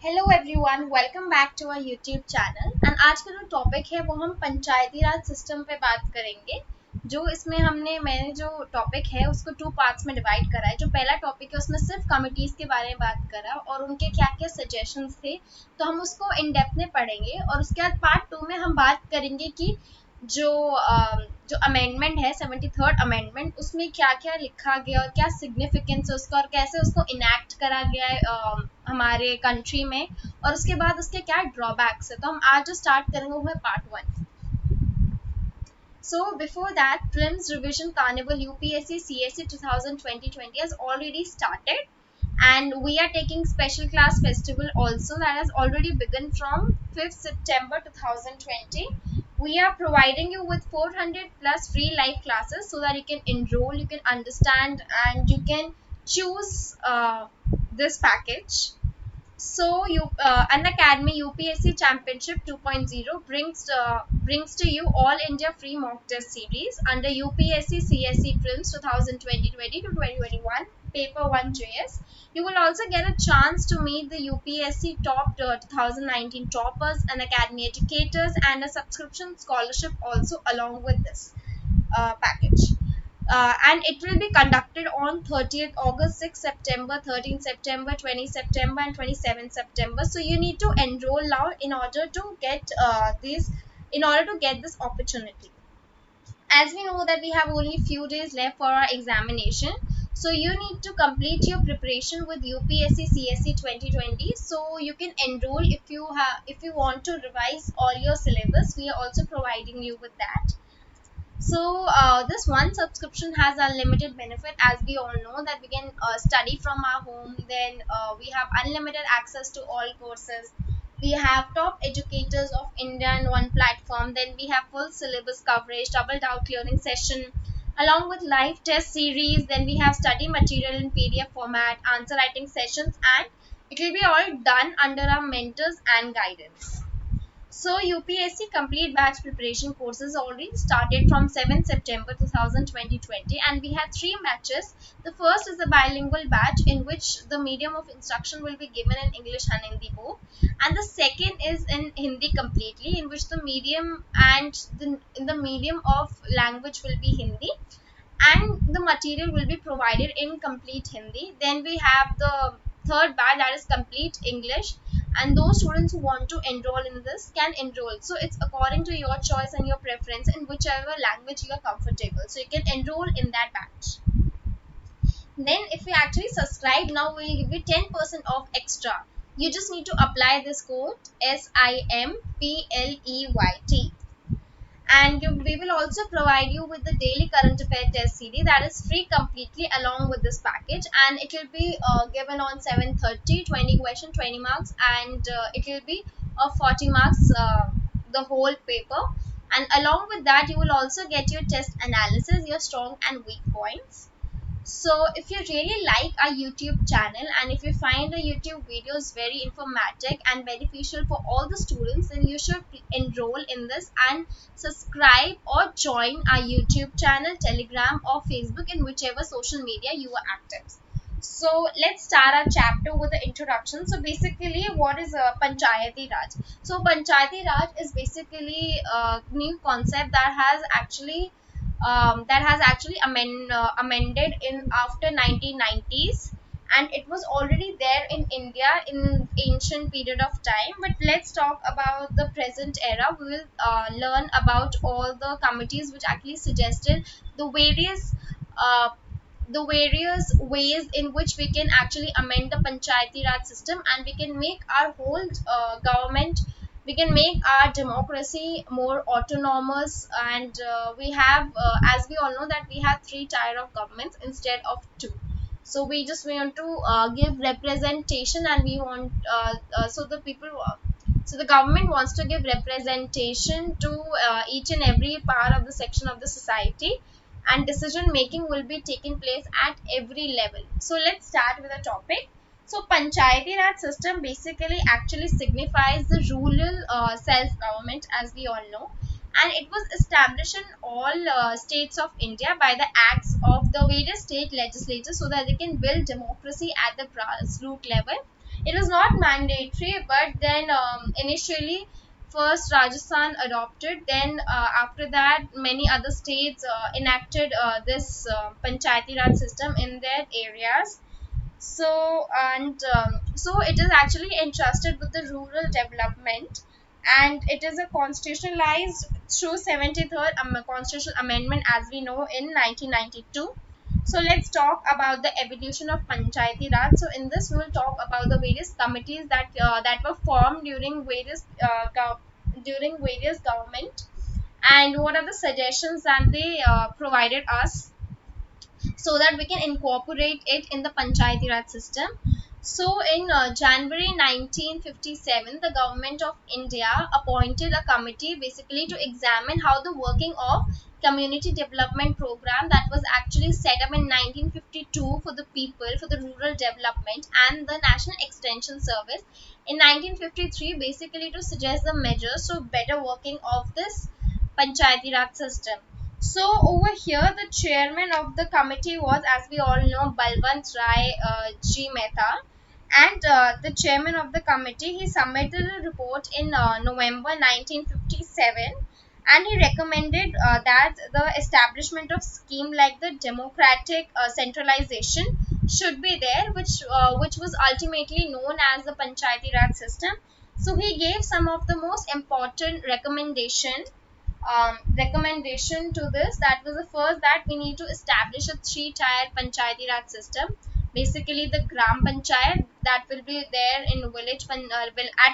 Hello everyone, welcome back to our YouTube channel. And आज का जो टॉपिक है वो हम पंचायती राज सिस्टम पे बात करेंगे। जो इसमें मैंने जो टॉपिक है उसको टू पार्ट्स में डिवाइड करा है। जो पहला टॉपिक है उसमें सिर्फ कमिटीज़ के बारे में बात करा और उनके क्या क्या सजेशंस थे, तो हम उसको इन डेप्थ में पढ़ेंगे। और उसके बाद पार्ट टू में हम बात करेंगे कि जो जो अमेंडमेंट है 73rd अमेंडमेंट, उसमें क्या क्या लिखा गया और क्या सिग्निफिकेंस है उसका और कैसे उसको इनैक्ट करा गया है हमारे कंट्री में, और उसके बाद उसके क्या ड्रॉबैक्स है। तो हम आज जो स्टार्ट करेंगे वो है part 1। So before that, Prelims Revision Carnival UPSC CSE 2020 has already started, and we are taking special class festival also that has already begun from 5th September 2020. We are providing you with 400 plus free live classes so that you can enroll, you can understand, and you can choose this package. So, An Academy UPSC Championship 2.0 brings to you all India free mock test series under UPSC CSE Prelims 2020 to 2021 Paper 1 JS. You will also get a chance to meet the UPSC top 2019 toppers and Academy educators, and a subscription scholarship also along with this package. And it will be conducted on 30th August, 6th September, 13th September, 20th September, and 27th September. So you need to enroll now in order to get this opportunity. As we know that we have only few days left for our examination, so you need to complete your preparation with UPSC CSE 2020. So you can enroll if you want to revise all your syllabus. We are also providing you with that. So this one subscription has unlimited benefit, as we all know that we can study from our home. Then we have unlimited access to all courses. We have top educators of India in one platform. Then we have full syllabus coverage, double doubt clearing session, along with live test series. Then we have study material in PDF format, answer writing sessions, and it will be all done under our mentors and guidance. So UPSC complete batch preparation courses already started from 7th September 2020, and we had three matches. The first is the bilingual batch, in which the medium of instruction will be given in English and Hindi both, and the second is in Hindi completely, in which the medium and the medium of language will be Hindi, and the material will be provided in complete Hindi. Then we have the third batch, that is complete English, and those students who want to enroll in this can enroll. So it's according to your choice and your preference in whichever language you are comfortable. So you can enroll in that batch. Then if you actually subscribe now, we'll give you 10% off extra. You just need to apply this code SIMPLEYT, and we will also provide you with the daily current affair test series that is free completely along with this package, and it will be given on 7:30, 20 question, 20 marks, and it will be of 40 marks, the whole paper. And along with that, you will also get your test analysis, your strong and weak points. So if you really like our YouTube channel, and if you find the YouTube videos very informative and beneficial for all the students, then you should enroll in this and subscribe or join our YouTube channel, Telegram or Facebook, in whichever social media you are active. So let's start our chapter with the introduction. So basically, what is Panchayati Raj? So Panchayati Raj is basically a new concept that has actually amended in after 1990s, and it was already there in India in ancient period of time. But let's talk about the present era. We will learn about all the committees which actually suggested the uh, various ways in which we can actually amend the Panchayati Raj system, and we can make our whole government, we can make our democracy more autonomous. And we have as we all know that we have three tier of governments instead of two. So we just want to give representation, and we want so the people so the government wants to give representation to each and every part of the section of the society, and decision making will be taking place at every level. So let's start with the topic. So Panchayati Raj system basically actually signifies the rural self-government, as we all know, and it was established in all states of India by the acts of the various state legislatures so that they can build democracy at the grassroots level. It was not mandatory, but then initially first Rajasthan adopted, then after that many other states enacted this Panchayati Raj system in their areas. So it is actually entrusted with the rural development, and it is a constitutionalized through 73rd constitutional amendment, as we know, in 1992. So let's talk about the evolution of Panchayati Raj. So in this we will talk about the various committees that were formed during various government, and what are the suggestions that they provided us, so that we can incorporate it in the Panchayati Raj system. So, in January 1957, the government of India appointed a committee basically to examine how the working of community development program that was actually set up in 1952 for the people, for the rural development, and the National Extension Service in 1953, basically to suggest the measures for better working of this Panchayati Raj system. So over here, the chairman of the committee was, as we all know, Balwant Rai G. Mehta, and the chairman of the committee, he submitted a report in November 1957, and he recommended that the establishment of scheme like the democratic centralization should be there, which was ultimately known as the Panchayati Raj system. So he gave some of the most important recommendation to this. That was the first, that we need to establish a three-tier Panchayati Raj system. Basically, the Gram Panchayat that will be there in at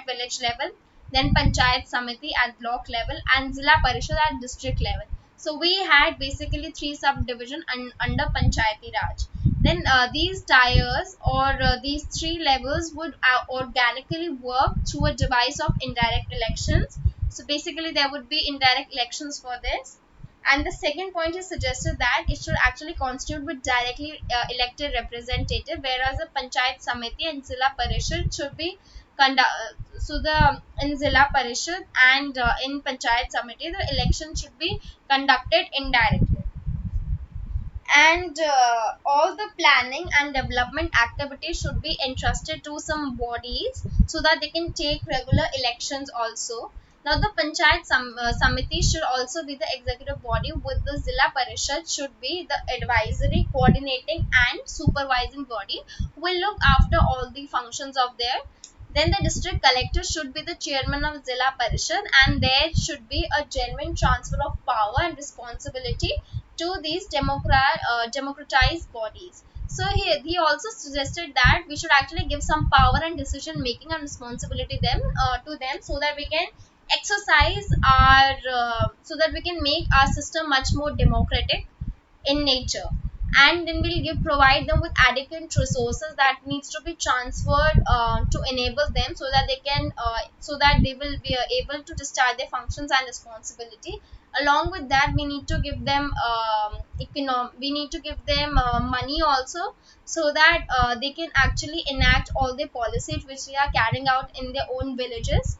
village level, then Panchayat Samiti at block level, and Zilla Parishad at district level. So we had basically three subdivision under Panchayati Raj. Then these tiers, or these three levels, would organically work through a device of indirect elections. So basically, there would be indirect elections for this. And the second point is suggested that it should actually constitute with directly elected representative, whereas the Panchayat Samiti and Zilla Parishad should be so the in Zilla Parishad and in Panchayat Samiti, the election should be conducted indirectly, and all the planning and development activities should be entrusted to some bodies, so that they can take regular elections also. Now the Samiti should also be the executive body, with the Zilla Parishad should be the advisory, coordinating and supervising body who will look after all the functions of their. Then the district collector should be the chairman of Zilla Parishad, and there should be a genuine transfer of power and responsibility to these democratized bodies. So he also suggested that we should actually give some power and decision making and responsibility to them, so that we can exercise our so that we can make our system much more democratic in nature. And then we'll provide them with adequate resources that needs to be transferred to enable them, so that they will be able to discharge their functions and responsibility. Along with that, we need to give them money also, so that they can actually enact all the policies which they are carrying out in their own villages.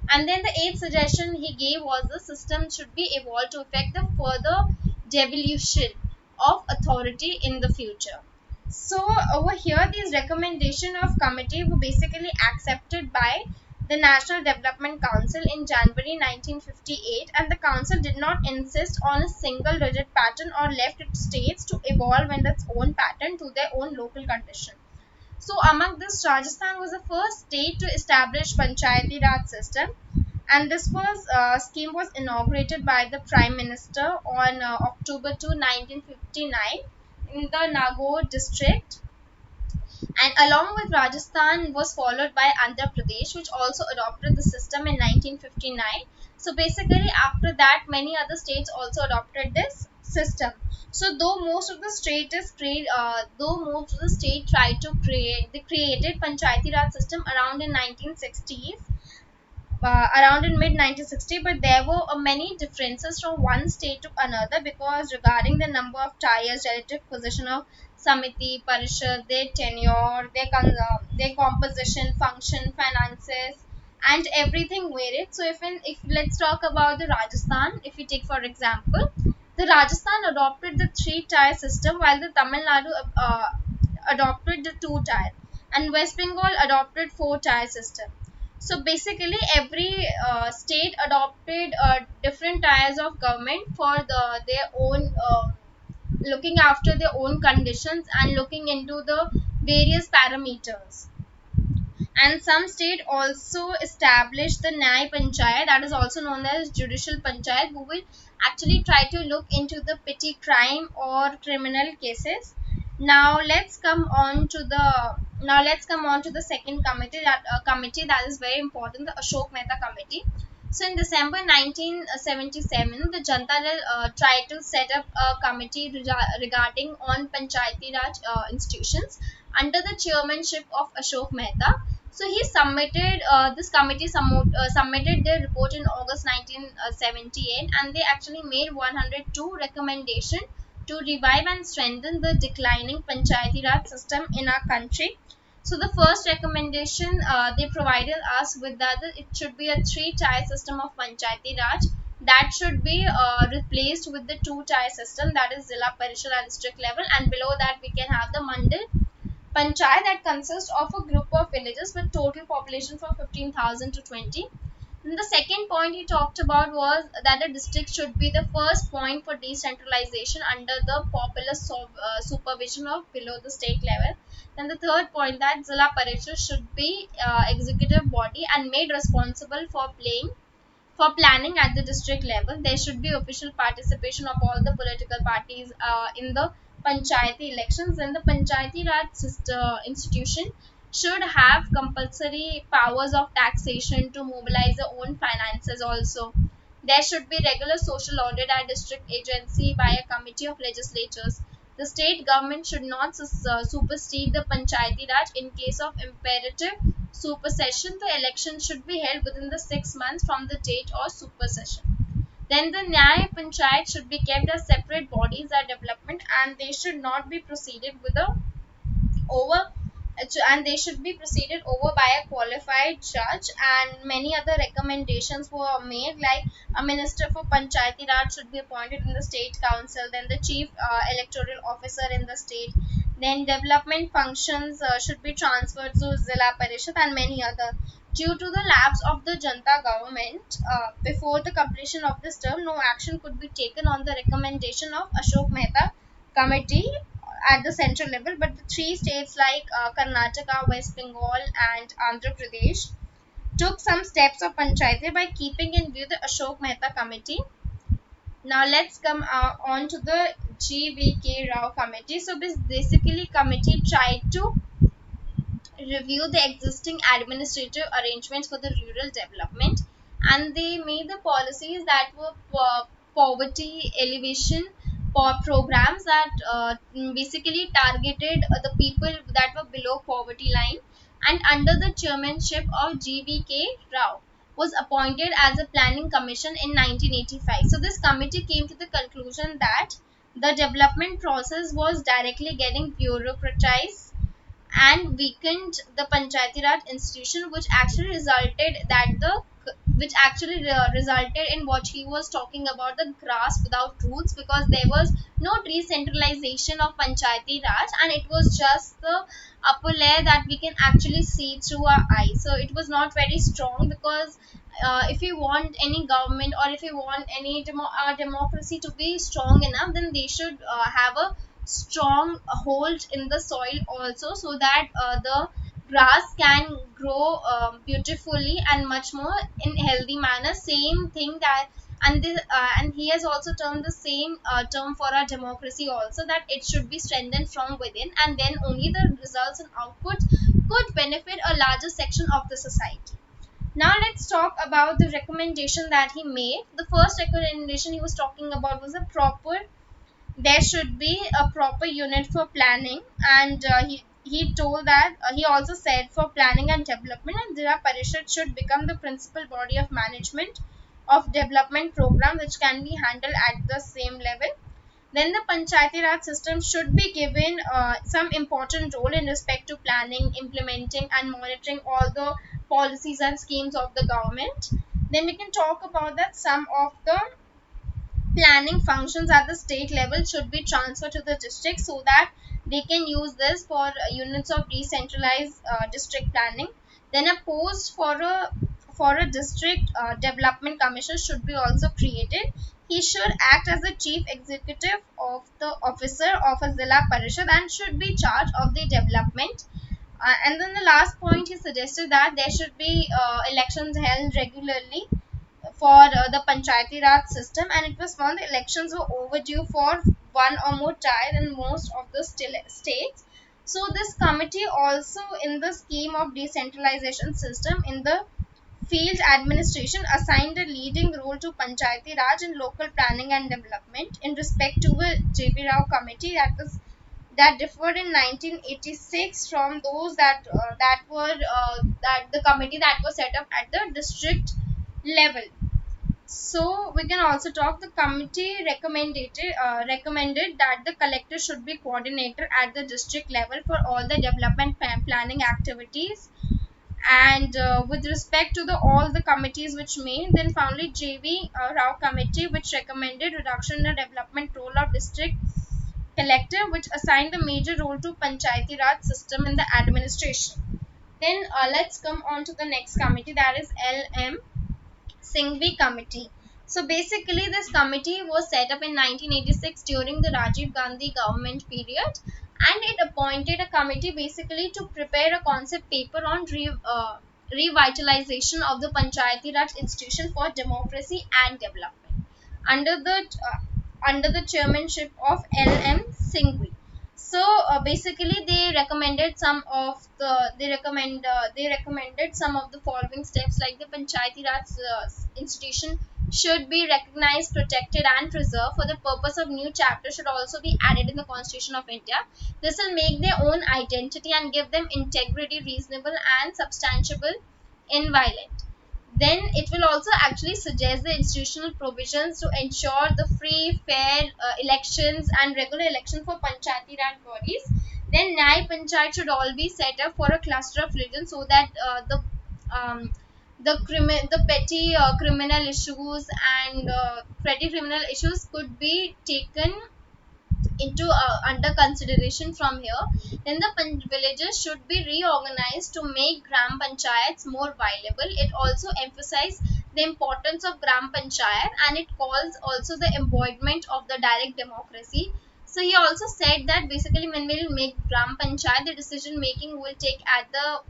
And then the eighth suggestion he gave was the system should be evolved to effect the further devolution of authority in the future. So over here, these recommendation of committee were basically accepted by the National Development Council in January 1958, and the council did not insist on a single rigid pattern, or left its states to evolve in its own pattern to their own local condition. So among this, Rajasthan was the first state to establish Panchayati Raj system, and this scheme was inaugurated by the Prime Minister on October 2, 1959, in the Nagaur district. And along with Rajasthan was followed by Andhra Pradesh, which also adopted the system in 1959. So basically, after that, many other states also adopted this system. So though most of the state tried to they created Panchayati Raj system around in 1960s, around in mid 1960, but there were many differences from one state to another, because regarding the number of tiers, relative position of Samiti, Parishad, their tenure, their composition, function, finances, and everything varied. So if let's talk about the Rajasthan, if we take for example, the Rajasthan adopted the three-tier system, while the Tamil Nadu adopted the two-tier. and West Bengal adopted four-tier system. So basically, every state adopted different tiers of government for their own, looking after their own conditions and looking into the various parameters. And some state also established the Nyay Panchayat, that is also known as judicial panchayat, who will actually try to look into the petty crime or criminal cases. Now let's come on to the second committee, that is very important, the Ashok Mehta committee. So in December 1977, the Janata Dal tried to set up a committee regarding on Panchayati Raj institutions under the chairmanship of Ashok Mehta. So he submitted this committee submitted their report in August 1978, and they actually made 102 recommendations to revive and strengthen the declining Panchayati Raj system in our country. So the first recommendation they provided us with that it should be a three-tier system of Panchayati Raj that should be replaced with the two-tier system, that is Zilla Parishad at district level, and below that we can have the Mandal Panchayat that consists of a group of villages with total population from 15,000 to 20. And the second point he talked about was that a district should be the first point for decentralization under the popular supervision of below the state level. Then the third point that Zilla Parishad should be executive body and made responsible for planning at the district level. There should be official participation of all the political parties in the panchayati elections. And the Panchayati Raj institution should have compulsory powers of taxation to mobilize their own finances also. There should be regular social audit at district agency by a committee of legislatures. The state government should not supersede the Panchayati Raj in case of imperative supersession. The election should be held within the 6 months from the date of supersession. Then the Nyay Panchayat should be kept as separate bodies at development, and they should not be proceeded with a over and they should be proceeded over by a qualified judge. And many other recommendations were made, like a minister for Panchayati Raj should be appointed in the state council, then the chief electoral officer in the state, then development functions should be transferred to Zilla Parishad, and many other. Due to the lapse of the Janta government before the completion of this term, no action could be taken on the recommendation of Ashok Mehta committee at the central level, but the three states like Karnataka, West Bengal, and Andhra Pradesh took some steps of panchayati by keeping in view the Ashok Mehta committee. Now let's come on to the GVK Rao committee. So this basically committee tried to review the existing administrative arrangements for the rural development, and they made the policies that were poverty elevation programs that basically targeted the people that were below poverty line. And under the chairmanship of GVK Rao was appointed as a planning commission in 1985. So this committee came to the conclusion that the development process was directly getting bureaucratized and weakened the Panchayati Raj institution, which actually resulted in what he was talking about, the grass without roots, because there was no decentralization of Panchayati Raj, and it was just the upper layer that we can actually see through our eyes. So it was not very strong, because if you want any government, or if you want any democracy to be strong enough, then they should have a strong hold in the soil also, so that the grass can grow beautifully and much more in healthy manner. Same thing that, and he has also termed the same term for our democracy also, that it should be strengthened from within, and then only the results and output could benefit a larger section of the society. Now let's talk about the recommendation that he made. The first recommendation he was talking about was a proper there should be a proper unit for planning, and he told that he also said for planning and development, and Zilla Parishad should become the principal body of management of development program, which can be handled at the same level. Then the Panchayati Raj system should be given some important role in respect to planning, implementing, and monitoring all the policies and schemes of the government. Then we can talk about that some of the planning functions at the state level should be transferred to the district so that they can use this for units of decentralized district planning. Then a post for a district development commissioner should be also created. He should act as the chief executive of the officer of a Zilla Parishad and should be charged of the development. And then the last point, he suggested that there should be elections held regularly for the Panchayati Raj system, and it was found the elections were overdue for one or more time in most of the states. So this committee also, in the scheme of decentralization system in the field administration, assigned a leading role to Panchayati Raj in local planning and development in respect to a JP Rao committee that differed in 1986 from those that the committee that was set up at the district level. So we can also talk, the committee recommended that the collector should be coordinator at the district level for all the development planning activities. And with respect to the all the committees which made, then finally JV Rao committee, which recommended reduction in the development role of district collector, which assigned a major role to Panchayati Raj system in the administration. Then let's come on to the next committee, that is LM Singhvi Committee. So basically, this committee was set up in 1986 during the Rajiv Gandhi government period, and it appointed a committee basically to prepare a concept paper on revitalization of the Panchayati Raj institution for democracy and development under the under the chairmanship of LM Singhvi. So basically, they recommended some of the following steps, like the Panchayati Raj institution should be recognized, protected, and preserved for the purpose of new chapter should also be added in the Constitution of India. This will make their own identity and give them integrity, reasonable and substantiable, inviolate. Then it will also actually suggest the institutional provisions to ensure the free, fair elections and regular election for Panchayati Raj bodies. Then Nyay Panchayat should all be set up for a cluster of regions so that um, the petty criminal issues and petty criminal issues could be taken into under consideration from here. Then the villages should be reorganized to make gram panchayats more viable. It also emphasizes the importance of gram panchayat, and it calls also the embodiment of the direct democracy. So he also said that basically when we will make gram panchayat, the decision making will take at the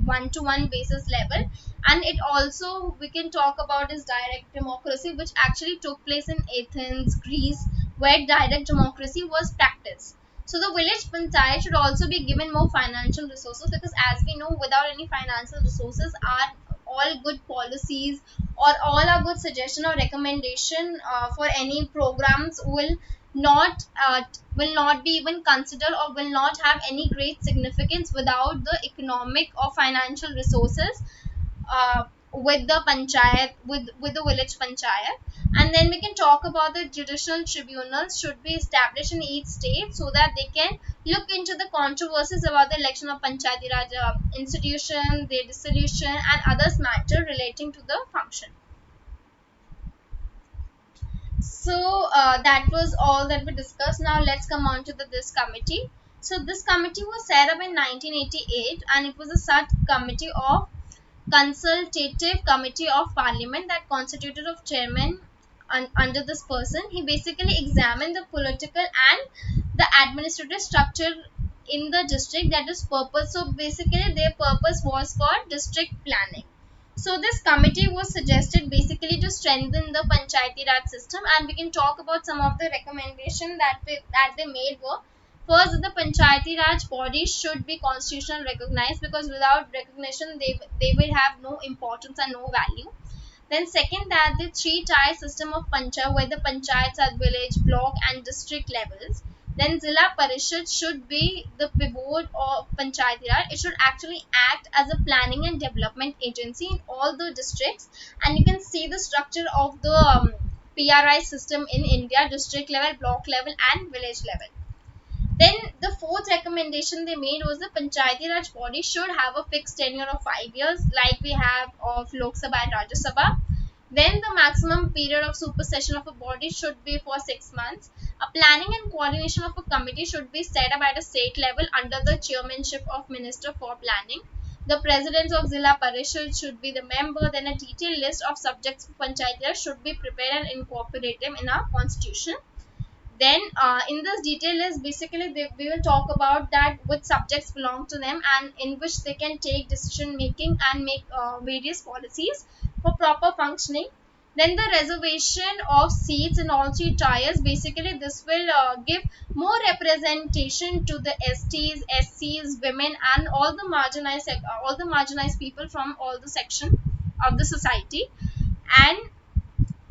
one-to-one basis level, and it also we can talk about is direct democracy, which actually took place in Athens, Greece, where direct democracy was practiced. So the village panchayat should also be given more financial resources, because as we know, without any financial resources, our all good policies or all our good suggestion or recommendation for any programs will not be even considered or will not have any great significance without the economic or financial resources with the panchayat, with the village panchayat. And then we can talk about the judicial tribunals should be established in each state so that they can look into the controversies about the election of Panchayati Raj institution, their dissolution, and others matter relating to the function. So that was all that we discussed. Now let's come on to this committee. So this committee was set up in 1988, and it was a sub committee of Consultative Committee of Parliament that constituted of chairman under this person. He basically examined the political and the administrative structure in the district, that is purpose. So basically their purpose was for district planning. So this committee was suggested basically to strengthen the Panchayati Raj system, and we can talk about some of the recommendation that they made were: first, the Panchayati Raj body should be constitutional recognized, because without recognition they will have no importance and no value. Then second, that the three-tier system of pancha, where the panchayats are village, block and district levels. Then Zilla Parishad should be the pivot of Panchayati Raj. It should actually act as a planning and development agency in all the districts. And you can see the structure of the PRI system in India: district level, block level and village level. Then the fourth recommendation they made was the Panchayati Raj body should have a fixed tenure of 5 years, like we have of Lok Sabha and Rajya Sabha. Then the maximum period of supersession of a body should be for 6 months. A planning and coordination of a committee should be set up at a state level under the chairmanship of Minister for Planning. The presidents of Zilla Parishad should be the member. Then a detailed list of subjects for Panchayat Raj should be prepared and incorporate them in our constitution. Then in this detail list, basically we will talk about that which subjects belong to them and in which they can take decision making and make various policies for proper functioning. Then the reservation of seats in all three tiers, basically this will give more representation to the STs, SCs, women, and all the marginalized people from all the section of the society. And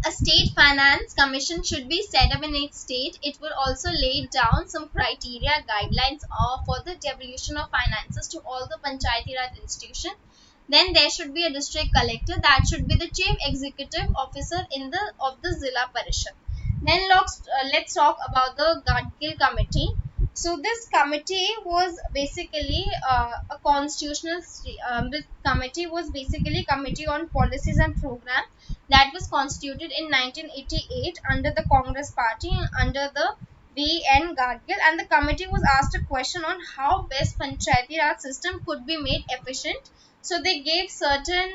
a state finance commission should be set up in each state. It will also lay down some criteria guidelines for the devolution of finances to all the Panchayati Raj institutions. Then there should be a district collector that should be the chief executive officer in the of the Zilla Parishad. Then let's talk about the Gadgil committee. So this committee was basically a this committee was basically committee on policies and program that was constituted in 1988 under the Congress party under the V.N. Gadgil, and the committee was asked a question on how best Panchayati Raj system could be made efficient. So they gave certain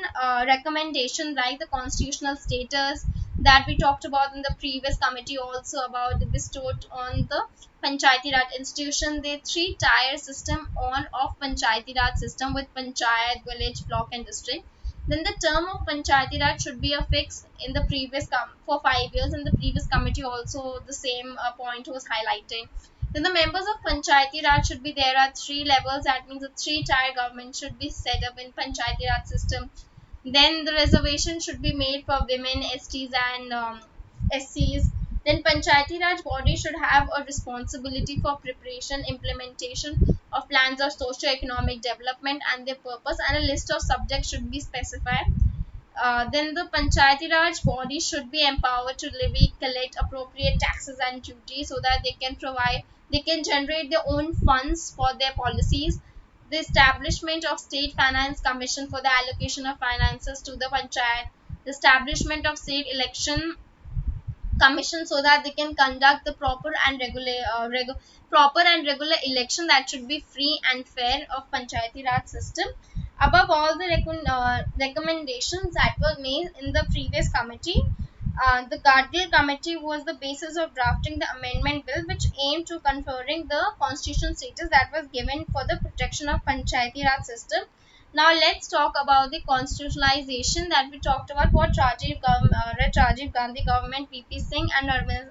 recommendations like the constitutional status that we talked about in the previous committee, also about the bestowed on the Panchayati Raj institution. The three tier system on of Panchayati Raj system with Panchayat, village, block, and district. Then the term of Panchayati Raj should be a fix in the previous for 5 years. In the previous committee also the same point was highlighting. Then the members of Panchayati Raj should be there at three levels. That means a three-tier government should be set up in Panchayati Raj system. Then the reservation should be made for women, STs, and SCs. Then Panchayati Raj body should have a responsibility for preparation, implementation of plans of socio-economic development and their purpose, and a list of subjects should be specified. Then the Panchayati Raj body should be empowered to levy, collect appropriate taxes and duties so that they can generate their own funds for their policies. The establishment of State Finance Commission for the allocation of finances to the Panchayat. The establishment of State Election Commission so that they can conduct the proper and regular election that should be free and fair of Panchayati Raj system. Above all the recommendations that were made in the previous committee, the Gadgil committee was the basis of drafting the amendment bill which aimed to conferring the constitutional status that was given for the protection of Panchayati Raj system. Now let's talk about the constitutionalization that we talked about what Rajiv Gandhi government, VP Singh, and Narmira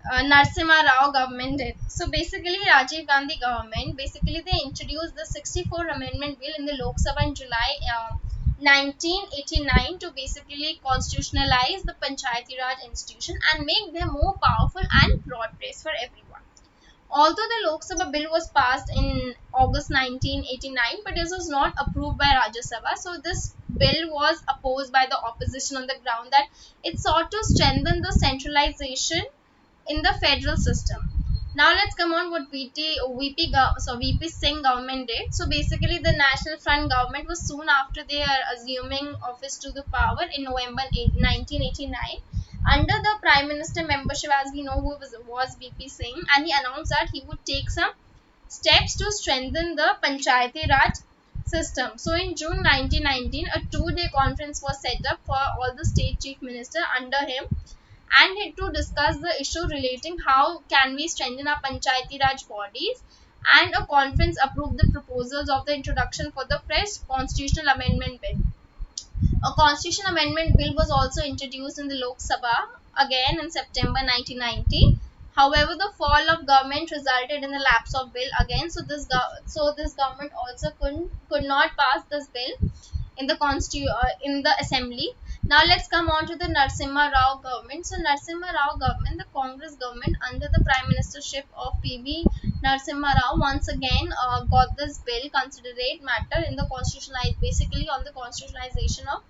Narasimha Rao government did. So basically, Rajiv Gandhi government basically they introduced the 64 Amendment Bill in the Lok Sabha in July 1989 to basically constitutionalize the Panchayati Raj institution and make them more powerful and broad-based for everyone. Although the Lok Sabha bill was passed in August 1989, but this was not approved by Rajya Sabha. So this bill was opposed by the opposition on the ground that it sought to strengthen the centralization in the federal system. Now let's come on what VP Singh government did. So basically the National Front government was soon after they are assuming office to the power in November 1989 under the Prime Minister membership, as we know who was VP Singh, and he announced that he would take some steps to strengthen the Panchayati Raj system. So in June 1919, a two-day conference was set up for all the state chief minister under him and to discuss the issue relating how can we strengthen our Panchayati Raj bodies, and a conference approved the proposals of the introduction for the fresh constitutional amendment bill. A constitutional amendment bill was also introduced in the Lok Sabha again in September 1990. However, the fall of government resulted in the lapse of bill again. So this government also could not pass this bill in the in the assembly. Now let's come on to the Narasimha Rao government. So Narasimha Rao government, the Congress government under the prime ministership of PV Narasimha Rao once again got this bill considerate matter in the basically on the constitutionalization of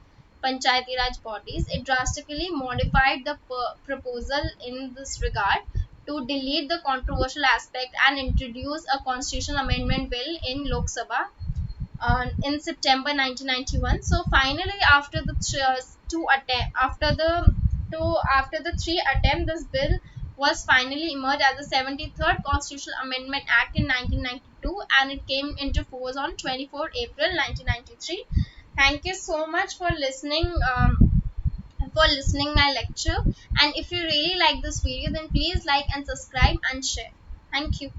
Panchayati Raj bodies. It drastically modified the proposal in this regard to delete the controversial aspect and introduce a constitutional amendment bill in Lok Sabha. in September 1991. So finally, after the after the three attempt, this bill was finally emerged as the 73rd Constitutional Amendment Act in 1992, and it came into force on 24 April 1993. Thank you so much for listening. My lecture, and if you really like this video, then please like and subscribe and share. Thank you.